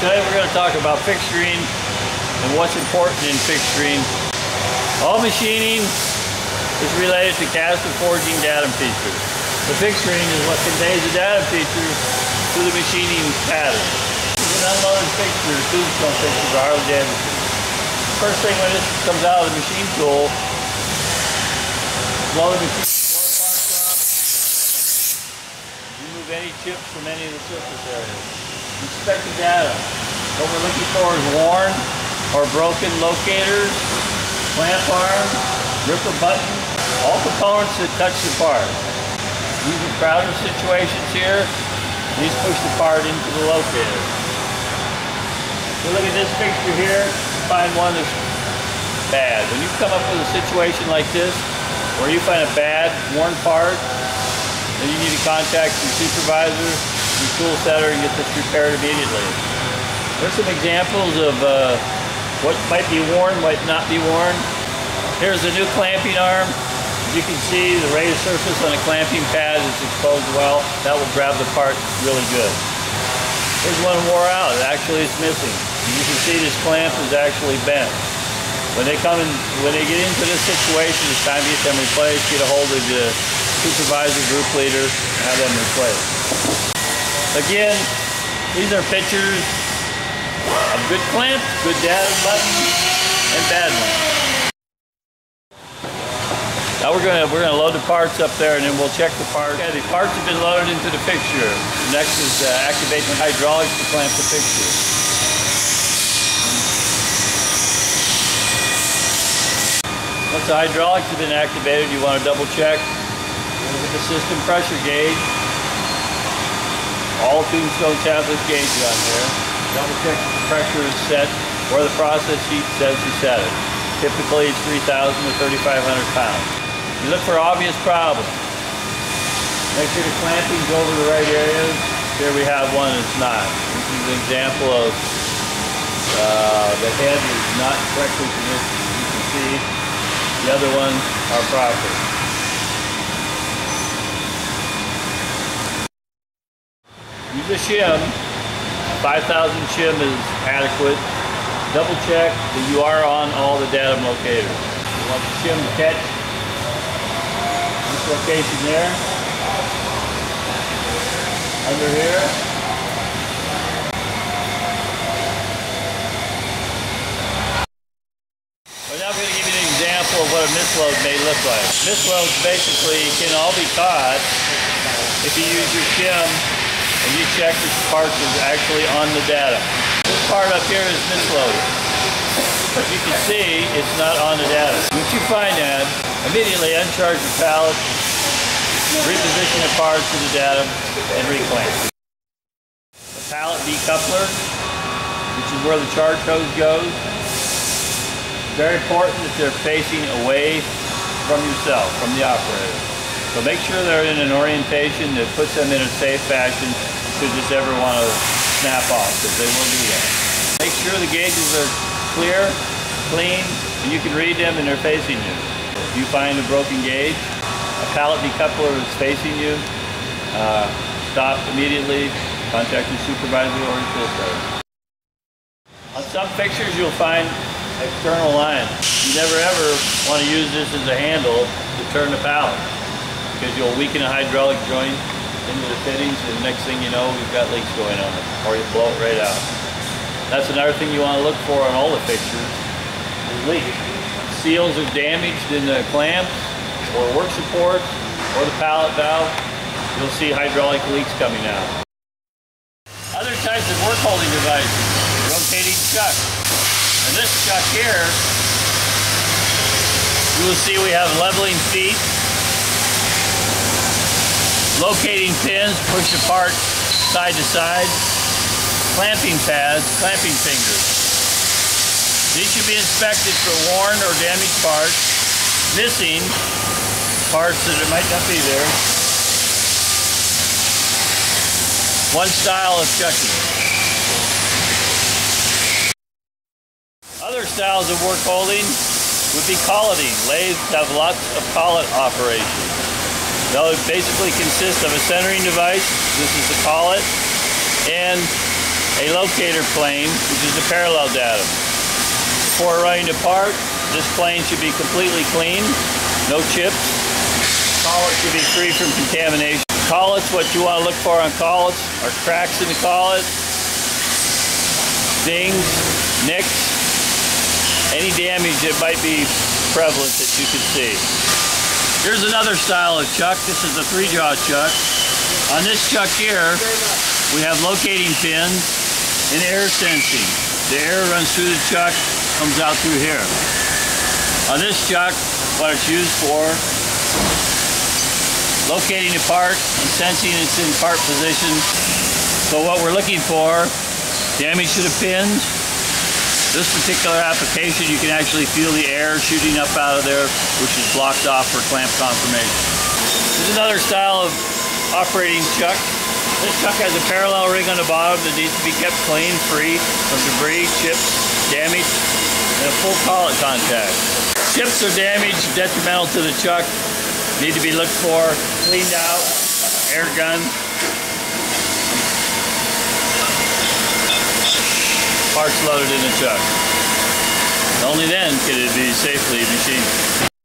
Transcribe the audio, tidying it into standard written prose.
Today we're going to talk about fixturing and what's important in fixturing. All machining is related to cast and forging datum features. The fixturing is what conveys the datum features to the machining pattern. An unloaded fixture, tombstone fixtures are highly damaging. First thing when this comes out of the machine tool, blow the machine floor parts up, remove any chips from any of the surface areas. Inspect the datum. What we're looking for is worn or broken locators, clamp arm, gripper button, all components that touch the part. These are crowded situations here. These push the part into the locator. So look at this fixture here, find one that's bad. When you come up with a situation like this, where you find a bad, worn part, then you need to contact your supervisor, your tool setter, and get this repaired immediately. Here's some examples of what might be worn, might not be worn. Here's a new clamping arm. As you can see, the raised surface on a clamping pad is exposed well. That will grab the part really good. Here's one wore out. Actually, it's missing. You can see this clamp is actually bent. When they get into this situation, it's time to get them replaced. Get a hold of the supervisor, group leader, and have them replaced. Again, these are pictures of good clamps, good datum buttons, and bad ones. Now we're gonna load the parts up there, and then we'll check the parts. Okay, the parts have been loaded into the fixture. Next is activating the hydraulics to clamp the fixture. Once the hydraulics have been activated, you want to double check. Look at the system pressure gauge. All tombstones have this gauge on there. Double check that the pressure is set where the process sheet says to set it. Typically it's 3,000 to 3,500 pounds. You look for obvious problems. Make sure the clamping's over the right areas. Here we have one that's not. This is an example of the head is not correctly positioned. You can see the other ones are proper. Use a shim. 5,000 shim is adequate. Double check that you are on all the datum locators. You want the shim to catch this location there, under here. Well, now I'm going to give you an example of what a misload may look like. Misloads basically can all be caught if you use your shim and you check that the part is actually on the datum. This part up here is misloaded. As you can see, it's not on the datum. Once you find that, immediately uncharge the pallet, reposition the part to the datum, and reclamp. The pallet decoupler, which is where the charge hose goes, very important that they're facing away from yourself, from the operator. So make sure they're in an orientation that puts them in a safe fashion should this ever want to snap off, because they will do that. Make sure the gauges are clear, clean, and you can read them and they're facing you. If you find a broken gauge, a pallet decoupler is facing you, stop immediately, contact your supervisor or your tool setter. On some fixtures you'll find external lines. You never ever want to use this as a handle to turn the pallet, because you'll weaken a hydraulic joint into the fittings, and the next thing you know, we've got leaks going on it, or you blow it right out. That's another thing you want to look for on all the fixtures, is leaks. Seals are damaged in the clamps, or work supports, or the pallet valve. You'll see hydraulic leaks coming out. Other types of work holding devices, rotating chuck. And this chuck here, you will see we have leveling feet, locating pins, push the part side to side, clamping pads, clamping fingers. These should be inspected for worn or damaged parts, missing parts that might not be there. One style of chucking. Other styles of work holding would be colleting. Lathes have lots of collet operations. They'll basically consist of a centering device, this is the collet, and a locator plane, which is the parallel datum. Before running apart, this plane should be completely clean, no chips. Collet should be free from contamination. Collets, what you want to look for on collets are cracks in the collet, dings, nicks, any damage that might be prevalent that you can see. Here's another style of chuck. This is a 3-jaw chuck. On this chuck here, we have locating pins and air sensing. The air runs through the chuck, comes out through here. On this chuck, what it's used for, locating the part and sensing it's in part position. So what we're looking for, damage to the pins. This particular application, you can actually feel the air shooting up out of there, which is blocked off for clamp confirmation. This is another style of operating chuck. This chuck has a parallel ring on the bottom that needs to be kept clean, free from debris, chips, damage, and a full collet contact. Chips or damage detrimental to the chuck need to be looked for, cleaned out, air gun, parts loaded in the chuck. Only then can it be safely machined.